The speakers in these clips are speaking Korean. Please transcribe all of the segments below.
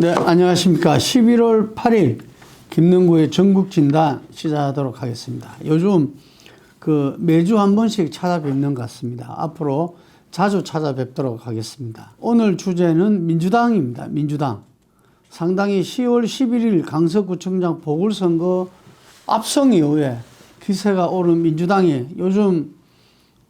네, 안녕하십니까. 11월 8일 김능구의 전국진단 시작하도록 하겠습니다. 요즘 매주 한 번씩 찾아뵙는 것 같습니다. 앞으로 자주 찾아뵙도록 하겠습니다. 오늘 주제는 민주당입니다. 민주당. 상당히 10월 11일 강서구청장 보궐선거 압승 이후에 기세가 오른 민주당이 요즘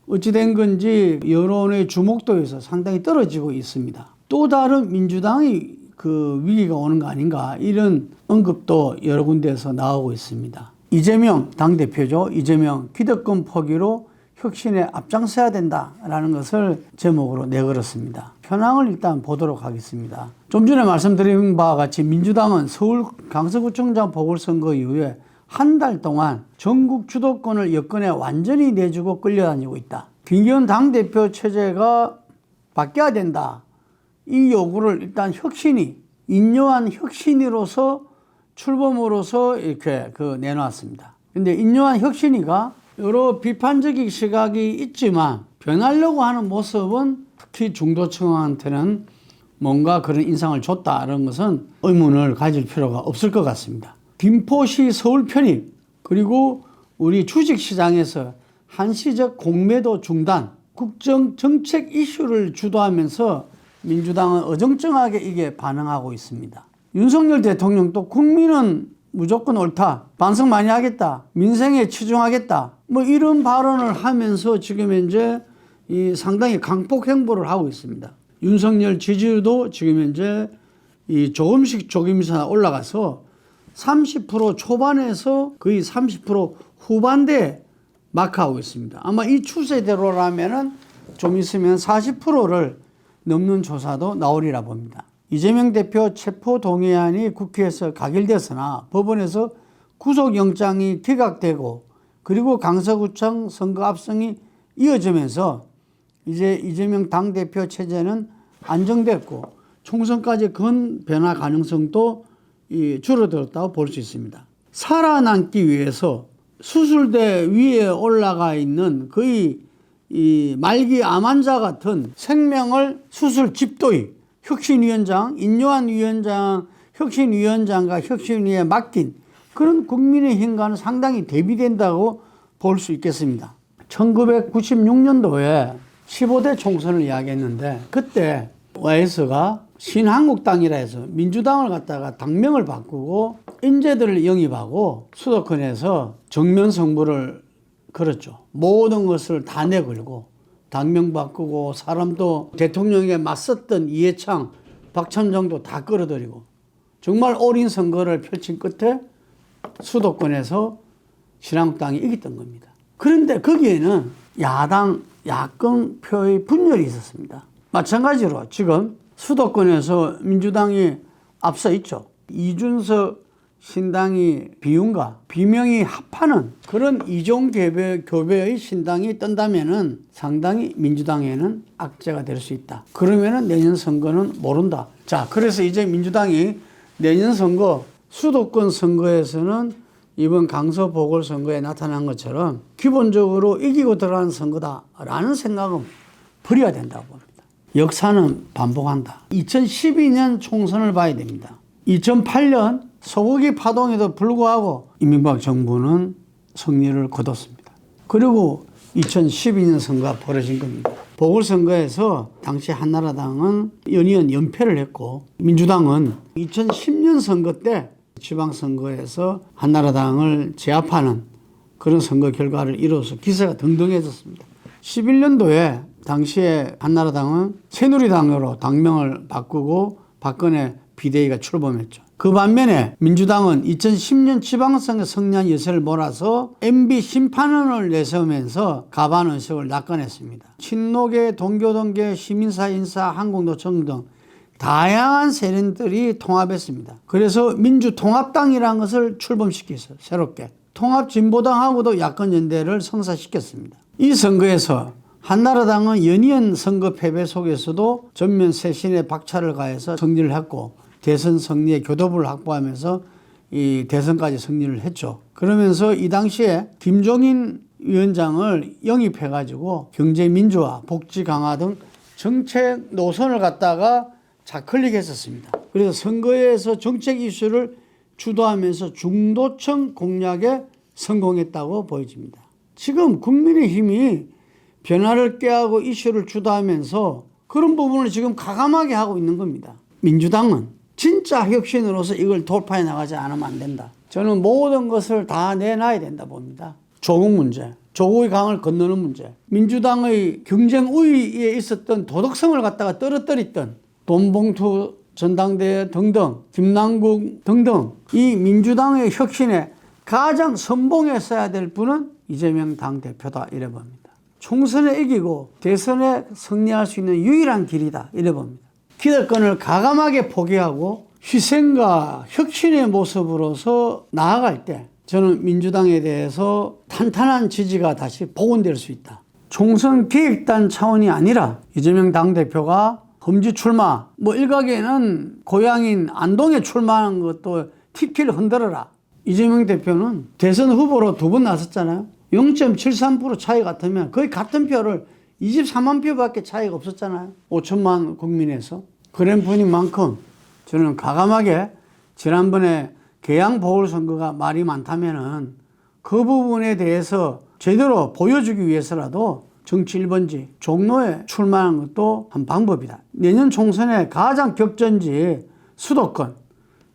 어찌된 건지 여론의 주목도에서 상당히 떨어지고 있습니다. 또 다른 민주당이 위기가 오는 거 아닌가, 이런 언급도 여러 군데에서 나오고 있습니다. 이재명 당대표죠. 이재명 기득권 포기로 혁신에 앞장서야 된다라는 것을 제목으로 내걸었습니다. 현황을 일단 보도록 하겠습니다. 좀 전에 말씀드린 바와 같이 민주당은 서울 강서구청장 보궐선거 이후에 한 달 동안 전국 주도권을 여권에 완전히 내주고 끌려다니고 있다. 김기현 당대표 체제가 바뀌어야 된다. 이 요구를 일단 인요한 혁신이로서 출범으로서 이렇게 내놓았습니다. 근데 인요한 혁신이가 여러 비판적인 시각이 있지만 변하려고 하는 모습은 특히 중도층한테는 뭔가 그런 인상을 줬다는 것은 의문을 가질 필요가 없을 것 같습니다. 김포시 서울 편입, 그리고 우리 주식시장에서 한시적 공매도 중단, 국정 정책 이슈를 주도하면서 민주당은 어정쩡하게 이게 반응하고 있습니다. 윤석열 대통령도 국민은 무조건 옳다, 반성 많이 하겠다, 민생에 치중하겠다, 이런 발언을 하면서 지금 현재 상당히 강폭 행보를 하고 있습니다. 윤석열 지지율도 지금 현재 조금씩 올라가서 30% 초반에서 거의 30% 후반대에 마크하고 있습니다. 아마 이 추세대로라면은 좀 있으면 40%를 넘는 조사도 나오리라 봅니다. 이재명 대표 체포동의안이 국회에서 가결됐으나 법원에서 구속영장이 기각되고, 그리고 강서구청 선거 압승이 이어지면서 이제 이재명 당대표 체제는 안정됐고 총선까지 근 변화 가능성도 줄어들었다고 볼 수 있습니다. 살아남기 위해서 수술대 위에 올라가 있는 거의 말기 암 환자 같은 생명을 수술 집도의 혁신위원장, 인요한 위원장, 혁신위원장과 혁신위에 맡긴 그런 국민의힘과는 상당히 대비된다고 볼 수 있겠습니다. 1996년도에 15대 총선을 이야기했는데, 그때 YS가 신한국당이라 해서 민주당을 갖다가 당명을 바꾸고 인재들을 영입하고 수도권에서 정면 승부를 걸었죠. 모든 것을 다 내걸고 당명 바꾸고 사람도 대통령에게 맞섰던 이해창, 박찬정도 다 끌어들이고 정말 올인 선거를 펼친 끝에 수도권에서 신한국당이 이겼던 겁니다. 그런데 거기에는 야당, 야권 표의 분열이 있었습니다. 마찬가지로 지금 수도권에서 민주당이 앞서 있죠. 이준석 신당이 비윤과 비명이 합하는 그런 이종 교배의 신당이 뜬다면은 상당히 민주당에는 악재가 될 수 있다. 그러면은 내년 선거는 모른다. 자, 그래서 이제 민주당이 내년 선거, 수도권 선거에서는 이번 강서 보궐선거에 나타난 것처럼 기본적으로 이기고 들어가는 선거다라는 생각은 버려야 된다고 봅니다. 역사는 반복한다. 2012년 총선을 봐야 됩니다. 2008년 소고기 파동에도 불구하고 이명박 정부는 승리를 거뒀습니다. 그리고 2012년 선거가 벌어진 겁니다. 보궐선거에서 당시 한나라당은 연패를 했고, 민주당은 2010년 선거 때 지방선거에서 한나라당을 제압하는 그런 선거 결과를 이뤄서 기세가 등등해졌습니다. 11년도에 당시에 한나라당은 새누리당으로 당명을 바꾸고 박근혜 비대위가 출범했죠. 그 반면에 민주당은 2010년 지방선거 승리한 여세를 몰아서 MB 심판원을 내세우면서 가반 의석을 낙관했습니다. 친노계, 동교동계, 시민사, 인사, 한국노총 등 다양한 세력들이 통합했습니다. 그래서 민주통합당이라는 것을 출범시켰어요. 새롭게. 통합진보당하고도 야권연대를 성사시켰습니다. 이 선거에서 한나라당은 연이은 선거 패배 속에서도 전면 쇄신에 박차를 가해서 승리를 했고, 대선 승리의 교도부를 확보하면서 이 대선까지 승리를 했죠. 그러면서 이 당시에 김종인 위원장을 영입해가지고 경제민주화, 복지 강화 등 정책 노선을 갖다가 좌클릭했었습니다. 그래서 선거에서 정책 이슈를 주도하면서 중도층 공략에 성공했다고 보여집니다. 지금 국민의힘이 변화를 꾀하고 이슈를 주도하면서 그런 부분을 지금 가감하게 하고 있는 겁니다. 민주당은 진짜 혁신으로서 이걸 돌파해 나가지 않으면 안 된다. 저는 모든 것을 다 내놔야 된다 봅니다. 조국 문제, 조국의 강을 건너는 문제, 민주당의 경쟁 우위에 있었던 도덕성을 갖다가 떨어뜨렸던 돈봉투 전당대회 등등, 김남국 등등 이 민주당의 혁신에 가장 선봉했어야 될 분은 이재명 당대표다 이래 봅니다. 총선에 이기고 대선에 승리할 수 있는 유일한 길이다 이래 봅니다. 기득권을 가감하게 포기하고 희생과 혁신의 모습으로서 나아갈 때 저는 민주당에 대해서 탄탄한 지지가 다시 복원될 수 있다. 총선 기획단 차원이 아니라 이재명 당대표가 험지 출마, 일각에는 고향인 안동에 출마하는 것도 팁키를 흔들어라. 이재명 대표는 대선 후보로 2번 나섰잖아요. 0.73% 차이 같으면 거의 같은 표를 24만 표밖에 차이가 없었잖아요. 5천만 국민에서. 그런 분인 만큼 저는 가감하게 지난번에 계양 보궐선거가 말이 많다면은 그 부분에 대해서 제대로 보여주기 위해서라도 정치 1번지 종로에 출마하는 것도 한 방법이다. 내년 총선에 가장 격전지 수도권,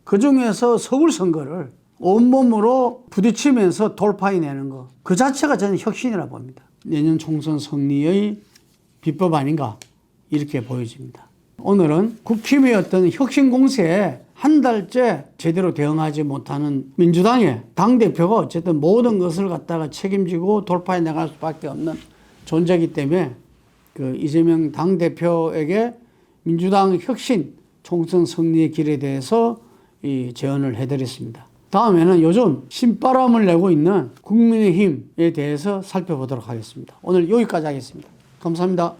그 중에서 서울 선거를 온몸으로 부딪히면서 돌파해내는 것, 그 자체가 저는 혁신이라 봅니다. 내년 총선 승리의 비법 아닌가 이렇게 보여집니다. 오늘은 국힘의 어떤 혁신 공세에 한 달째 제대로 대응하지 못하는 민주당의 당대표가 어쨌든 모든 것을 갖다가 책임지고 돌파해 나갈 수밖에 없는 존재이기 때문에 그 이재명 당대표에게 민주당 혁신 총선 승리의 길에 대해서 이 제언을 해드렸습니다. 다음에는 요즘 신바람을 내고 있는 국민의힘에 대해서 살펴보도록 하겠습니다. 오늘 여기까지 하겠습니다. 감사합니다.